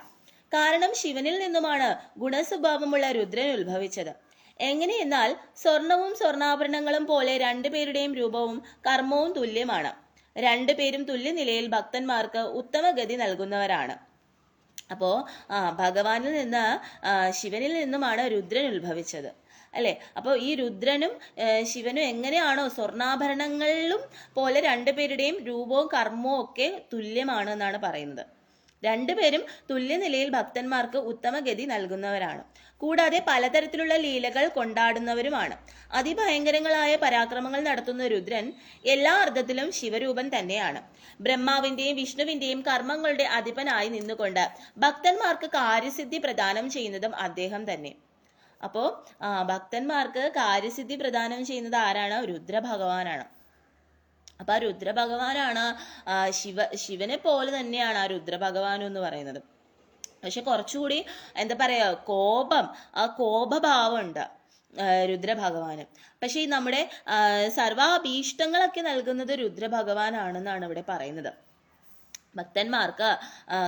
കാരണം ശിവനിൽ നിന്നുമാണ് ഗുണസ്വഭാവമുള്ള രുദ്രൻ ഉത്ഭവിച്ചത്. എങ്ങനെയെന്നാൽ സ്വർണവും സ്വർണ്ണാഭരണങ്ങളും പോലെ 2 പേരുടെയും രൂപവും കർമ്മവും തുല്യമാണ്. 2 പേരും തുല്യനിലയിൽ ഭക്തന്മാർക്ക് ഉത്തമഗതി നൽകുന്നവരാണ്. അപ്പോ ഭഗവാനിൽ നിന്ന് ശിവനിൽ നിന്നുമാണ് രുദ്രൻ ഉത്ഭവിച്ചത് അല്ലെ? അപ്പോൾ ഈ രുദ്രനും ശിവനും എങ്ങനെയാണോ സ്വർണ്ണാഭരണങ്ങളിലും പോലെ 2 പേരുടെയും രൂപവും കർമ്മവും ഒക്കെ തുല്യമാണ് എന്നാണ് പറയുന്നത്. 2 പേരും തുല്യനിലയിൽ ഭക്തന്മാർക്ക് ഉത്തമഗതി നൽകുന്നവരാണ്. കൂടാതെ പലതരത്തിലുള്ള ലീലകൾ കൊണ്ടാടുന്നവരുമാണ്. അതിഭയങ്കരങ്ങളായ പരാക്രമങ്ങൾ നടത്തുന്ന രുദ്രൻ എല്ലാ അർത്ഥത്തിലും ശിവരൂപൻ തന്നെയാണ്. ബ്രഹ്മാവിന്റെയും വിഷ്ണുവിന്റെയും കർമ്മങ്ങളുടെ അധിപനായി നിന്നുകൊണ്ട് ഭക്തന്മാർക്ക് കാര്യസിദ്ധി പ്രദാനം ചെയ്യുന്നതും അദ്ദേഹം തന്നെ. അപ്പോൾ ഭക്തന്മാർക്ക് കാര്യസിദ്ധി പ്രദാനം ചെയ്യുന്നത് ആരാണ്? രുദ്രഭഗവാനാണ്. അപ്പൊ ആ രുദ്രഭഗവാനാണ് ശിവനെ പോലെ തന്നെയാണ് ആ രുദ്രഭഗവാൻ എന്ന് പറയുന്നത്. പക്ഷെ കുറച്ചുകൂടി എന്താ പറയാ, കോപഭാവം ഉണ്ട് രുദ്രഭഗവാന്. പക്ഷെ ഈ നമ്മുടെ സർവാഭീഷ്ടങ്ങളൊക്കെ നൽകുന്നത് രുദ്രഭഗവാനാണെന്നാണ് ഇവിടെ പറയുന്നത്. ഭക്തന്മാർക്ക്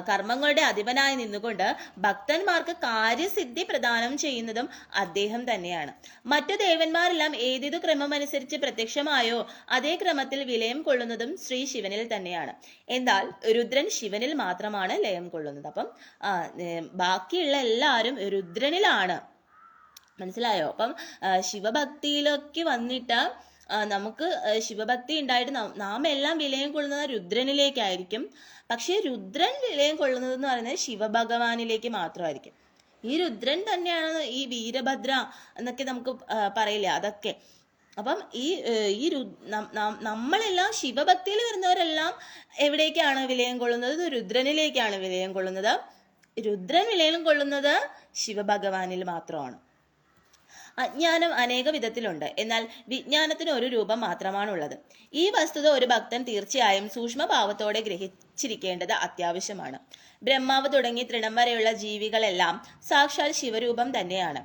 കർമ്മങ്ങളുടെ അധിപനായി നിന്നുകൊണ്ട് ഭക്തന്മാർക്ക് കാര്യസിദ്ധി പ്രദാനം ചെയ്യുന്നതും അദ്ദേഹം തന്നെയാണ്. മറ്റു ദേവന്മാരെല്ലാം ഏതേതു ക്രമമനുസരിച്ച് പ്രത്യക്ഷമായോ അതേ ക്രമത്തിൽ വിലയം കൊള്ളുന്നതും ശ്രീ ശിവനിൽ തന്നെയാണ്. എന്നാൽ രുദ്രൻ ശിവനിൽ മാത്രമാണ് ലയം കൊള്ളുന്നത്. അപ്പം ബാക്കിയുള്ള എല്ലാവരും രുദ്രനിലാണ്. മനസ്സിലായോ? അപ്പം ശിവഭക്തിയിലൊക്കെ വന്നിട്ട് നമുക്ക് ശിവഭക്തി ഉണ്ടായിട്ട് നാം എല്ലാം വിലയം കൊള്ളുന്നത് രുദ്രനിലേക്കായിരിക്കും. പക്ഷെ രുദ്രൻ വിലയം കൊള്ളുന്നത് എന്ന് പറയുന്നത് ശിവഭഗവാനിലേക്ക് മാത്രമായിരിക്കും. ഈ രുദ്രൻ തന്നെയാണ് ഈ വീരഭദ്ര എന്നൊക്കെ നമുക്ക് പറയില്ലേ, അതൊക്കെ അപ്പം ഈ നമ്മളെല്ലാം ശിവഭക്തിയിൽ വരുന്നവരെല്ലാം എവിടേക്കാണ് വിലയം കൊള്ളുന്നത്? രുദ്രനിലേക്കാണ് വിലയം കൊള്ളുന്നത്. രുദ്രൻ വിലയം കൊള്ളുന്നത് ശിവഭഗവാനിൽ മാത്രമാണ്. അജ്ഞാനം അനേക വിധത്തിലുണ്ട്, എന്നാൽ വിജ്ഞാനത്തിന് ഒരു രൂപം മാത്രമാണുള്ളത്. ഈ വസ്തുത ഒരു ഭക്തൻ തീർച്ചയായും സൂക്ഷ്മഭാവത്തോടെ ഗ്രഹിച്ചിരിക്കേണ്ടത് അത്യാവശ്യമാണ്. ബ്രഹ്മാവ് തുടങ്ങി തൃണം വരെയുള്ള ജീവികളെല്ലാം സാക്ഷാൽ ശിവരൂപം തന്നെയാണ്.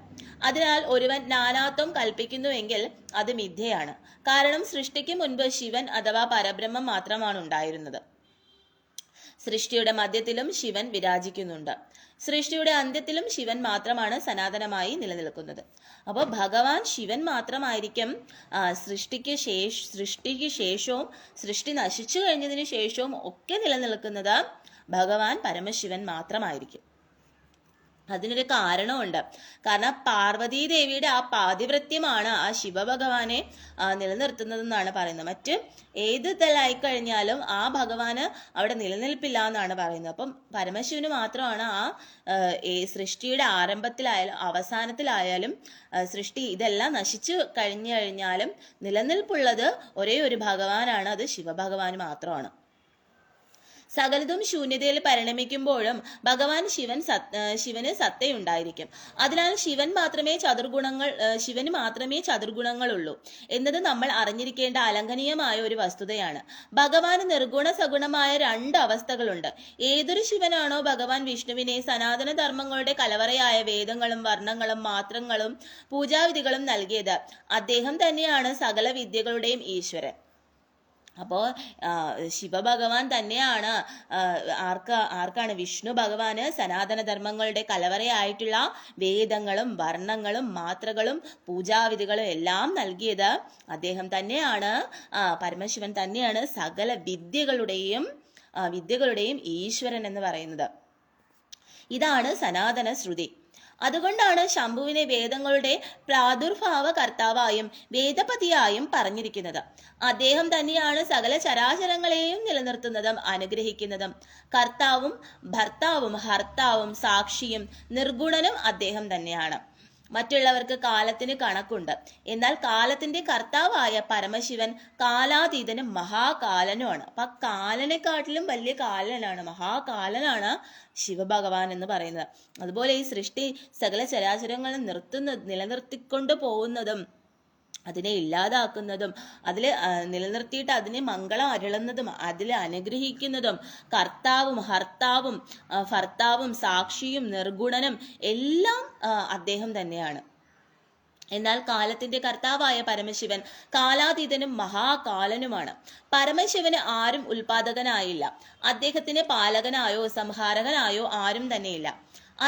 അതിനാൽ ഒരുവൻ നാനാത്വം കൽപ്പിക്കുന്നുവെങ്കിൽ അത് മിഥ്യയാണ്. കാരണം സൃഷ്ടിക്ക് മുൻപ് ശിവൻ അഥവാ പരബ്രഹ്മം മാത്രമാണ് ഉണ്ടായിരുന്നത്. സൃഷ്ടിയുടെ മധ്യത്തിലും ശിവൻ വിരാജിക്കുന്നുണ്ട്. സൃഷ്ടിയുടെ അന്ത്യത്തിലും ശിവൻ മാത്രമാണ് സനാതനമായി നിലനിൽക്കുന്നത്. അപ്പോൾ ഭഗവാൻ ശിവൻ മാത്രമായിരിക്കും സൃഷ്ടിക്ക് ശേഷവും സൃഷ്ടി നശിച്ചു കഴിഞ്ഞതിന് ശേഷവും ഒക്കെ നിലനിൽക്കുന്നത് ഭഗവാൻ പരമശിവൻ മാത്രമായിരിക്കും. അതിനൊരു കാരണമുണ്ട്. കാരണം പാർവതീ ദേവിയുടെ ആ പാതിവൃത്യമാണ് ആ ശിവഭഗവാനെ നിലനിർത്തുന്നതെന്നാണ് പറയുന്നത്. മറ്റ് ഏത് തലായിക്കഴിഞ്ഞാലും ആ ഭഗവാന് അവിടെ നിലനിൽപ്പില്ല എന്നാണ് പറയുന്നത്. അപ്പം പരമശിവന് മാത്രമാണ് ആ സൃഷ്ടിയുടെ ആരംഭത്തിലായാലും അവസാനത്തിലായാലും സൃഷ്ടി ഇതെല്ലാം നശിച്ചു കഴിഞ്ഞു കഴിഞ്ഞാലും നിലനിൽപ്പുള്ളത് ഒരേ ഒരു ഭഗവാനാണ്, അത് ശിവഭഗവാൻ മാത്രമാണ്. സകലതും ശൂന്യതയിൽ പരിണമിക്കുമ്പോഴും ഭഗവാൻ ശിവന് സത്തയുണ്ടായിരിക്കും. അതിനാൽ ശിവന് മാത്രമേ ചതുർഗുണങ്ങളുള്ളൂ എന്നത് നമ്മൾ അറിഞ്ഞിരിക്കേണ്ട അലംഘനീയമായ ഒരു വസ്തുതയാണ്. ഭഗവാന് നിർഗുണ സഗുണമായ 2 അവസ്ഥകളുണ്ട്. ഏതൊരു ശിവനാണോ ഭഗവാൻ വിഷ്ണുവിനെ സനാതന ധർമ്മങ്ങളുടെ കലവറയായ വേദങ്ങളും വർണ്ണങ്ങളും മാത്രങ്ങളും പൂജാവിധികളും നൽകിയത്, അദ്ദേഹം തന്നെയാണ് സകല വിദ്യകളുടെയും ഈശ്വരൻ. അപ്പോൾ ശിവഭഗവാൻ തന്നെയാണ് ആർക്കാണ് വിഷ്ണു ഭഗവാന് സനാതന ധർമ്മങ്ങളുടെ കലവറയായിട്ടുള്ള വേദങ്ങളും വർണ്ണങ്ങളും മാത്രകളും പൂജാവിധികളും എല്ലാം നൽകിയത് അദ്ദേഹം തന്നെയാണ്. പരമശിവൻ തന്നെയാണ് സകല വിദ്യകളുടെയും ഈശ്വരൻ എന്ന് പറയുന്നത്. ഇതാണ് സനാതന ശ്രുതി. അതുകൊണ്ടാണ് ശംഭുവിനെ വേദങ്ങളുടെ പ്രാദുർഭാവ കർത്താവായും വേദപതിയായും പറഞ്ഞിരിക്കുന്നത്. അദ്ദേഹം തന്നെയാണ് സകല ചരാചരങ്ങളെയും നിലനിർത്തുന്നതും അനുഗ്രഹിക്കുന്നതും. കർത്താവും ഭർത്താവും ഹർത്താവും സാക്ഷിയും നിർഗുണനും അദ്ദേഹം തന്നെയാണ്. മറ്റുള്ളവർക്ക് കാലത്തിന് കണക്കുണ്ട്, എന്നാൽ കാലത്തിന്റെ കർത്താവായ പരമശിവൻ കാലാതീതനും മഹാകാലനുമാണ്. അപ്പൊ കാലനെക്കാട്ടിലും വലിയ കാലനാണ്, മഹാകാലനാണ് ശിവഭഗവാൻ എന്ന് പറയുന്നത്. അതുപോലെ ഈ സൃഷ്ടി സകല ചരാചരങ്ങളും നിലനിർത്തിക്കൊണ്ട് പോകുന്നതും അതിനെ ഇല്ലാതാക്കുന്നതും അതിൽ നിലനിർത്തിയിട്ട് അതിനെ മംഗളം അരുളുന്നതും അതിൽ അനുഗ്രഹിക്കുന്നതും കർത്താവും ഹർത്താവും ഭർത്താവും സാക്ഷിയും നിർഗുണനും എല്ലാം അദ്ദേഹം തന്നെയാണ്. എന്നാൽ കാലത്തിന്റെ കർത്താവായ പരമശിവൻ കാലാതീതനും മഹാകാലനുമാണ്. പരമശിവന് ആരും ഉൽപാദകനായില്ല. അദ്ദേഹത്തിന് പാലകനായോ സംഹാരകനായോ ആരും തന്നെയില്ല.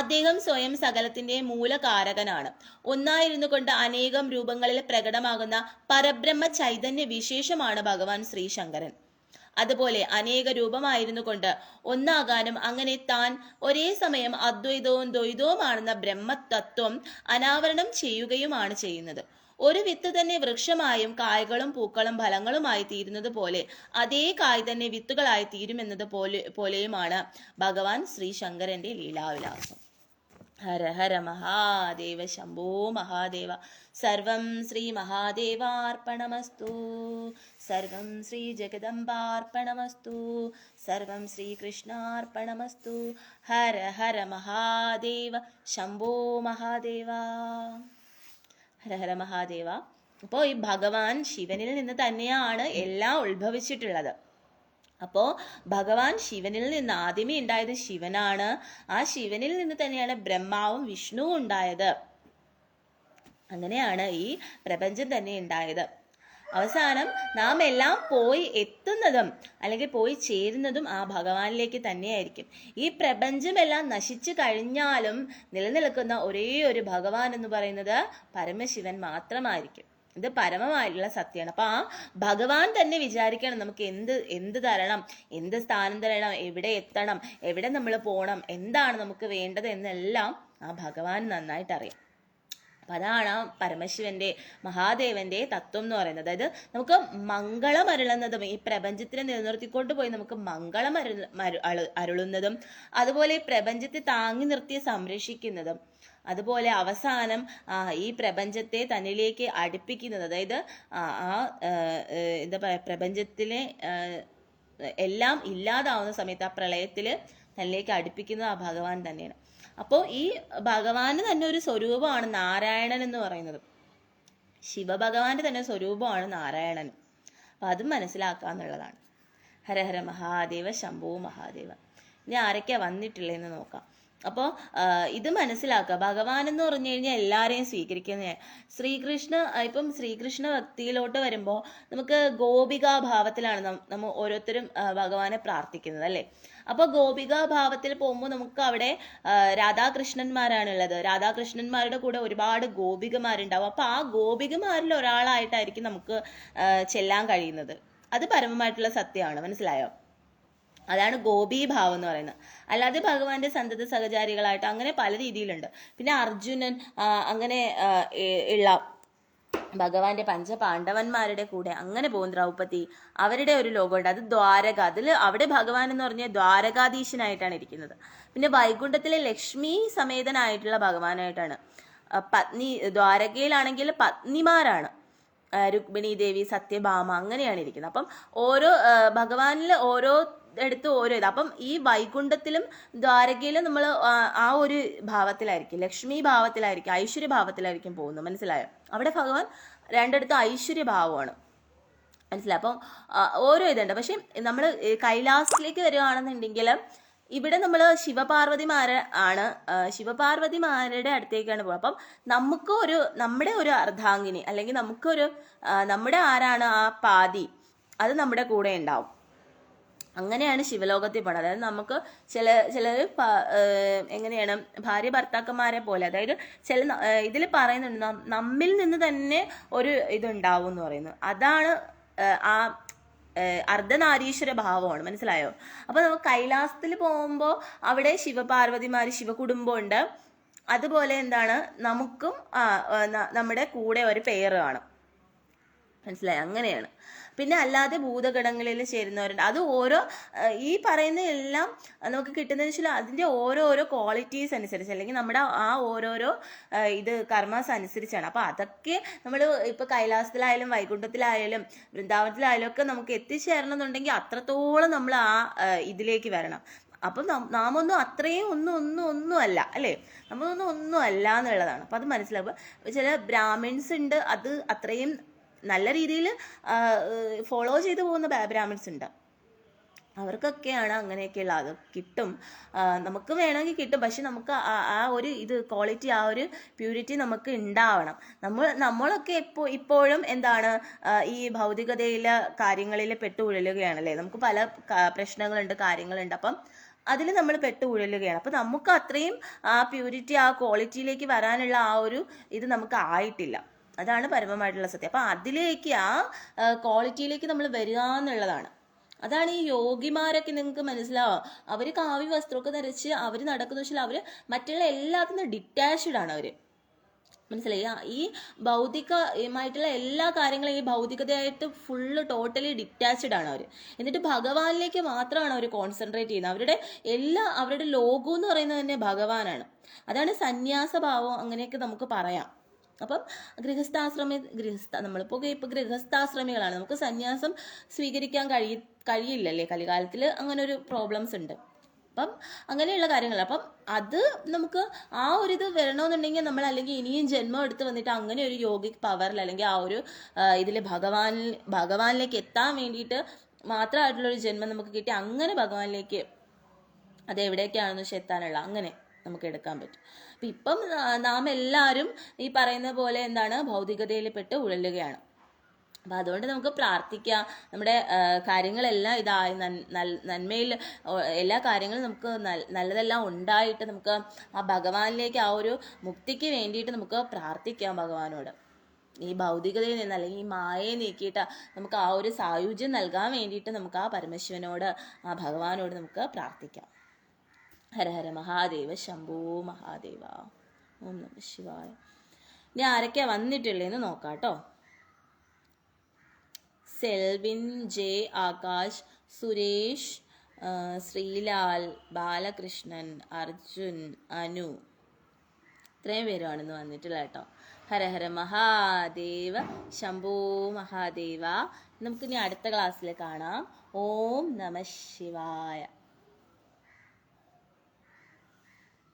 അദ്ദേഹം സ്വയം സകലത്തിന്റെ മൂലകാരകനാണ്. ഒന്നായിരുന്നു കൊണ്ട് അനേകം രൂപങ്ങളിൽ പ്രകടമാകുന്ന പരബ്രഹ്മ ചൈതന്യ വിശേഷമാണ് ഭഗവാൻ ശ്രീശങ്കരൻ. അതുപോലെ അനേക രൂപമായിരുന്നു കൊണ്ട് ഒന്നാകാനും അങ്ങനെ താൻ ഒരേ സമയം അദ്വൈതവും ദ്വൈതവുമാണെന്ന ബ്രഹ്മതത്വം അനാവരണം ചെയ്യുകയുമാണ് ചെയ്യുന്നത്. ഒരു വിത്ത് തന്നെ വൃക്ഷമായും കായ്കളും പൂക്കളും ഫലങ്ങളുമായി തീരുന്നത് പോലെ അതേ കായ് തന്നെ വിത്തുകളായി തീരുമെന്നത് പോലെയുമാണ് ഭഗവാൻ ശ്രീശങ്കരന്റെ ലീലാവിലാസം. ഹര ഹര മഹാദേവ ശംഭോ മഹാദേവ. സർവം ശ്രീ മഹാദേവാർപ്പണമസ്തു. സർവം ശ്രീ ജഗദംബാർപ്പണമസ്തു. സർവം ശ്രീകൃഷ്ണാർപ്പണമസ്തു. ഹര ഹര മഹാദേവ ശംഭോ മഹാദേവ. ഹര ഹര മഹാദേവ. അപ്പോൾ ഈ ഭഗവാൻ ശിവനിൽ നിന്ന് തന്നെയാണ് എല്ലാം ഉത്ഭവിച്ചിട്ടുള്ളത്. അപ്പോൾ ഭഗവാൻ ശിവനിൽ നിന്ന് ആദ്യമേ ഉണ്ടായത് ശിവനാണ്. ആ ശിവനിൽ നിന്ന് തന്നെയാണ് ബ്രഹ്മാവും വിഷ്ണുവും ഉണ്ടായത്. അങ്ങനെയാണ് ഈ പ്രപഞ്ചം തന്നെ ഉണ്ടായത്. അവസാനം നാം എല്ലാം പോയി എത്തുന്നതും അല്ലെങ്കിൽ പോയി ചേരുന്നതും ആ ഭഗവാനിലേക്ക് തന്നെയായിരിക്കും. ഈ പ്രപഞ്ചമെല്ലാം നശിച്ചു കഴിഞ്ഞാലും നിലനിൽക്കുന്ന ഒരേ ഒരു ഭഗവാൻ എന്ന് പറയുന്നത് പരമശിവൻ മാത്രമായിരിക്കും. ഇത് പരമമായിട്ടുള്ള സത്യമാണ്. അപ്പൊ ആ ഭഗവാൻ തന്നെ വിചാരിക്കണം നമുക്ക് എന്ത് തരണം, എന്ത് സ്ഥാനം തരണം, എവിടെ എത്തണം, എവിടെ നമ്മൾ പോകണം, എന്താണ് നമുക്ക് വേണ്ടത് എന്നെല്ലാം ആ ഭഗവാൻ നന്നായിട്ട് അറിയാം. അപ്പൊ അതാണ് പരമശിവന്റെ മഹാദേവന്റെ തത്വം എന്ന് പറയുന്നത്. അതായത് നമുക്ക് മംഗളം അരുളുന്നതും ഈ പ്രപഞ്ചത്തിനെ നിലനിർത്തിക്കൊണ്ട് പോയി നമുക്ക് മംഗളം അരുളുന്നതും അതുപോലെ ഈ പ്രപഞ്ചത്തെ താങ്ങി നിർത്തി സംരക്ഷിക്കുന്നതും അതുപോലെ അവസാനം ഈ പ്രപഞ്ചത്തെ തന്നിലേക്ക് അടുപ്പിക്കുന്നത്, അതായത് എന്താ പറയുക, പ്രപഞ്ചത്തിലെ എല്ലാം ഇല്ലാതാവുന്ന സമയത്ത് ആ പ്രളയത്തിൽ തന്നിലേക്ക് അടുപ്പിക്കുന്നത് ആ ഭഗവാൻ തന്നെയാണ്. അപ്പോൾ ഈ ഭഗവാന് തന്നെ ഒരു സ്വരൂപമാണ് നാരായണൻ എന്ന് പറയുന്നത്. ശിവഭഗവാന്റെ തന്നെ സ്വരൂപമാണ് നാരായണൻ. അപ്പം അതും മനസ്സിലാക്കാന്നുള്ളതാണ്. ഹരഹര മഹാദേവ ശംഭോ മഹാദേവ. ഇനി ആരൊക്കെയാ വന്നിട്ടുള്ളതെന്ന് നോക്കാം. അപ്പോൾ ഇത് മനസ്സിലാക്കുക, ഭഗവാൻ എന്ന് പറഞ്ഞു കഴിഞ്ഞാൽ എല്ലാവരെയും സ്വീകരിക്കുന്ന ശ്രീകൃഷ്ണ. ഇപ്പം ശ്രീകൃഷ്ണ ഭക്തിയിലോട്ട് വരുമ്പോൾ നമുക്ക് ഗോപികാ ഭാവത്തിലാണ് നമ്മൾ ഓരോരുത്തരും ഭഗവാനെ പ്രാർത്ഥിക്കുന്നത് അല്ലേ. അപ്പോൾ ഗോപികാ ഭാവത്തിൽ പോകുമ്പോൾ നമുക്ക് അവിടെ രാധാകൃഷ്ണന്മാരാണുള്ളത്. രാധാകൃഷ്ണന്മാരുടെ കൂടെ ഒരുപാട് ഗോപികമാരുണ്ടാവും. അപ്പോൾ ആ ഗോപികമാരിൽ ഒരാളായിട്ടായിരിക്കും നമുക്ക് ചെല്ലാൻ കഴിയുന്നത്. അത് പരമമായിട്ടുള്ള സത്യമാണ്, മനസ്സിലായോ? അതാണ് ഗോപീഭാവം എന്ന് പറയുന്നത്. അല്ലാതെ ഭഗവാന്റെ സന്തത സഹചാരികളായിട്ട് അങ്ങനെ പല രീതിയിലുണ്ട്. പിന്നെ അർജുനൻ അങ്ങനെ ഉള്ള ഭഗവാന്റെ പഞ്ചപാണ്ഡവന്മാരുടെ കൂടെ അങ്ങനെ പോകും. ദ്രൗപദി അവരുടെ ഒരു ലോകമുണ്ട്, അത് ദ്വാരക. അവിടെ ഭഗവാൻ എന്ന് പറഞ്ഞാൽ ദ്വാരകാധീശനായിട്ടാണ് ഇരിക്കുന്നത്. പിന്നെ വൈകുണ്ഠത്തിലെ ലക്ഷ്മി സമേതനായിട്ടുള്ള ഭഗവാനായിട്ടാണ്. പത്നി ദ്വാരകയിലാണെങ്കിൽ പത്നിമാരാണ് രുക്മിണി ദേവി, സത്യഭാമ, അങ്ങനെയാണ് ഇരിക്കുന്നത്. അപ്പം ഓരോ ഭഗവാനിൽ ഓരോ എടുത്ത് ഓരോ ഇത്. അപ്പം ഈ വൈകുണ്ഠത്തിലും ദ്വാരകയിലും നമ്മൾ ആ ഒരു ഭാവത്തിലായിരിക്കും, ലക്ഷ്മി ഭാവത്തിലായിരിക്കും, ഐശ്വര്യ ഭാവത്തിലായിരിക്കും പോകുന്നത്, മനസ്സിലായോ? അവിടെ ഭഗവാൻ രണ്ടിടത്തും ഐശ്വര്യഭാവമാണ്, മനസ്സിലായി? അപ്പം ഓരോ ഇതുണ്ട്. പക്ഷെ നമ്മൾ കൈലാസത്തിലേക്ക് വരികയാണെന്നുണ്ടെങ്കിൽ ഇവിടെ നമ്മൾ ശിവപാർവതിമാരുടെ അടുത്തേക്കാണ് പോകുക. അപ്പം നമ്മുടെ ഒരു അർദ്ധാംഗിനി, അല്ലെങ്കിൽ നമ്മുടെ ആരാണ് ആ പാതി, അത് നമ്മുടെ കൂടെ ഉണ്ടാവും. അങ്ങനെയാണ് ശിവലോകത്തിൽ പോണത്. അതായത് നമുക്ക് ചിലർ എങ്ങനെയാണ് ഭാര്യ ഭർത്താക്കന്മാരെ പോലെ, അതായത് ഇതിൽ പറയുന്നുണ്ട് നമ്മിൽ നിന്ന് തന്നെ ഒരു ഇതുണ്ടാവും എന്ന് പറയുന്നു. അതാണ് ആ അർദ്ധനാരീശ്വര ഭാവമാണ്, മനസ്സിലായോ? അപ്പൊ നമുക്ക് കൈലാസത്തിൽ പോകുമ്പോൾ അവിടെ ശിവപാർവതിമാര്, ശിവകുടുംബം ഉണ്ട്. അതുപോലെ എന്താണ്, നമുക്കും നമ്മുടെ കൂടെ ഒരു പേര് കാണും, മനസ്സിലായോ? അങ്ങനെയാണ്. പിന്നെ അല്ലാതെ ഭൂതഗണങ്ങളിൽ ചേരുന്നവരുണ്ട്. അത് ഓരോ ഈ പറയുന്ന എല്ലാം നമുക്ക് കിട്ടുന്നതെന്ന് വെച്ചാൽ അതിൻ്റെ ഓരോരോ ക്വാളിറ്റീസ് അനുസരിച്ച്, അല്ലെങ്കിൽ നമ്മുടെ ആ ഓരോരോ കർമ്മസ് അനുസരിച്ചാണ്. അപ്പോൾ അതൊക്കെ നമ്മൾ ഇപ്പോൾ കൈലാസത്തിലായാലും വൈകുണ്ഠത്തിലായാലും വൃന്ദാവനത്തിലായാലും ഒക്കെ നമുക്ക് എത്തിച്ചേരണം എന്നുണ്ടെങ്കിൽ അത്രത്തോളം നമ്മൾ ആ ഇതിലേക്ക് വരണം. അപ്പം നാമൊന്നും അത്രയും ഒന്നും അല്ല അല്ലേ, നമ്മളൊന്നും അല്ല എന്നുള്ളതാണ്. അപ്പം അത് മനസ്സിലാവുക. ചില ബ്രാഹ്മിൺസ് ഉണ്ട്, അത് അത്രയും നല്ല രീതിയിൽ ഫോളോ ചെയ്തു പോകുന്ന ബ്രാഹ്മിൺസ് ഉണ്ട്. അവർക്കൊക്കെയാണ് അങ്ങനെയൊക്കെയുള്ള അത് കിട്ടും. നമുക്ക് വേണമെങ്കിൽ കിട്ടും, പക്ഷെ നമുക്ക് ആ ഒരു ക്വാളിറ്റി, ആ ഒരു പ്യൂരിറ്റി നമുക്ക് ഉണ്ടാവണം. നമ്മളൊക്കെ ഇപ്പോഴും എന്താണ് ഈ ഭൗതികതയിലെ കാര്യങ്ങളിൽ പെട്ടുകുഴലുകയാണല്ലേ. നമുക്ക് പല പ്രശ്നങ്ങളുണ്ട്, കാര്യങ്ങളുണ്ട്. അപ്പം അതിൽ നമ്മൾ പെട്ടുകുഴലുകയാണ്. അപ്പം നമുക്ക് അത്രയും ആ പ്യൂരിറ്റി, ആ ക്വാളിറ്റിയിലേക്ക് വരാനുള്ള ആ ഒരു ഇത് നമുക്ക് ആയിട്ടില്ല. അതാണ് പരമമായിട്ടുള്ള സത്യം. അപ്പം അതിലേക്ക് ആ ക്വാളിറ്റിയിലേക്ക് നമ്മൾ വരിക എന്നുള്ളതാണ്. അതാണ് ഈ യോഗിമാരൊക്കെ നിങ്ങൾക്ക് മനസ്സിലാവുക. അവർ കാവ്യ വസ്ത്രമൊക്കെ ധരിച്ച് അവർ നടക്കുന്ന വെച്ചാൽ അവർ മറ്റുള്ള എല്ലാത്തിനും ഡിറ്റാച്ച്ഡ് ആണ് അവർ, മനസ്സിലായി? ഈ ഭൗതികമായിട്ടുള്ള എല്ലാ കാര്യങ്ങളും ഈ ഭൗതികതയായിട്ട് ഫുള്ള് ടോട്ടലി ഡിറ്റാച്ച്ഡ് ആണ് അവർ. എന്നിട്ട് ഭഗവാനിലേക്ക് മാത്രമാണ് അവർ കോൺസെൻട്രേറ്റ് ചെയ്യുന്നത്. അവരുടെ ലോകം എന്ന് പറയുന്നത് തന്നെ ഭഗവാനാണ്. അതാണ് സന്യാസഭാവം, അങ്ങനെയൊക്കെ നമുക്ക് പറയാം. അപ്പം നമ്മളിപ്പോൾ ഗൃഹസ്ഥാശ്രമികളാണ്, നമുക്ക് സന്യാസം സ്വീകരിക്കാൻ കഴിയില്ലല്ലേ. കലികാലത്തിൽ അങ്ങനെ ഒരു പ്രോബ്ലംസ് ഉണ്ട്. അപ്പം അങ്ങനെയുള്ള കാര്യങ്ങൾ. അപ്പം അത് നമുക്ക് ആ ഒരു ഇത് വരണമെന്നുണ്ടെങ്കിൽ നമ്മൾ അല്ലെങ്കിൽ ഇനിയും ജന്മം എടുത്ത് വന്നിട്ട് അങ്ങനെ ഒരു യോഗിക് പവറിൽ, അല്ലെങ്കിൽ ആ ഒരു ഇതിൽ ഭഗവാനിലേക്ക് എത്താൻ വേണ്ടിയിട്ട് മാത്രമായിട്ടുള്ളൊരു ജന്മം നമുക്ക് കിട്ടി. അങ്ങനെ ഭഗവാനിലേക്ക് അത് എവിടേക്കാണെന്ന് വെച്ചാൽ എത്താനുള്ള അങ്ങനെ നമുക്ക് എടുക്കാൻ പറ്റും. അപ്പം ഇപ്പം നാം എല്ലാവരും ഈ പറയുന്ന പോലെ എന്താണ് ഭൗതികതയിൽ പെട്ട് ഉഴലുകയാണ്. അപ്പം അതുകൊണ്ട് നമുക്ക് പ്രാർത്ഥിക്കാം, നമ്മുടെ കാര്യങ്ങളെല്ലാം ഇതായി നന്മയിൽ എല്ലാ കാര്യങ്ങളും നമുക്ക് നല്ലതെല്ലാം ഉണ്ടായിട്ട് നമുക്ക് ആ ഭഗവാനിലേക്ക് ആ ഒരു മുക്തിക്ക് വേണ്ടിയിട്ട് നമുക്ക് പ്രാർത്ഥിക്കാം ഭഗവാനോട്. ഈ ഭൗതികതയിൽ നിന്ന് അല്ലെങ്കിൽ ഈ മായയെ നീക്കിയിട്ട് നമുക്ക് ആ ഒരു സായുജ്യം നൽകാൻ വേണ്ടിയിട്ട് നമുക്ക് ആ പരമശിവനോട്, ആ ഭഗവാനോട് നമുക്ക് പ്രാർത്ഥിക്കാം. ഹരഹര മഹാദേവ ശംഭോ മഹാദേവ. ഓം നമ ശിവായ. ഇനി ആരൊക്കെയാ വന്നിട്ടുള്ളതെന്ന് നോക്കാം കേട്ടോ. സെൽവിൻ, ജെ, ആകാശ്, സുരേഷ്, ശ്രീലാൽ, ബാലകൃഷ്ണൻ, അർജുൻ, അനു, ഇത്രയും പേരുമാണ് ഇന്ന് വന്നിട്ടുള്ളത് കേട്ടോ. ഹര ഹര മഹാദേവ, ശംഭോ മഹാദേവ. നമുക്കിനി അടുത്ത ക്ലാസ്സിൽ കാണാം. ഓം നമ ശിവായ.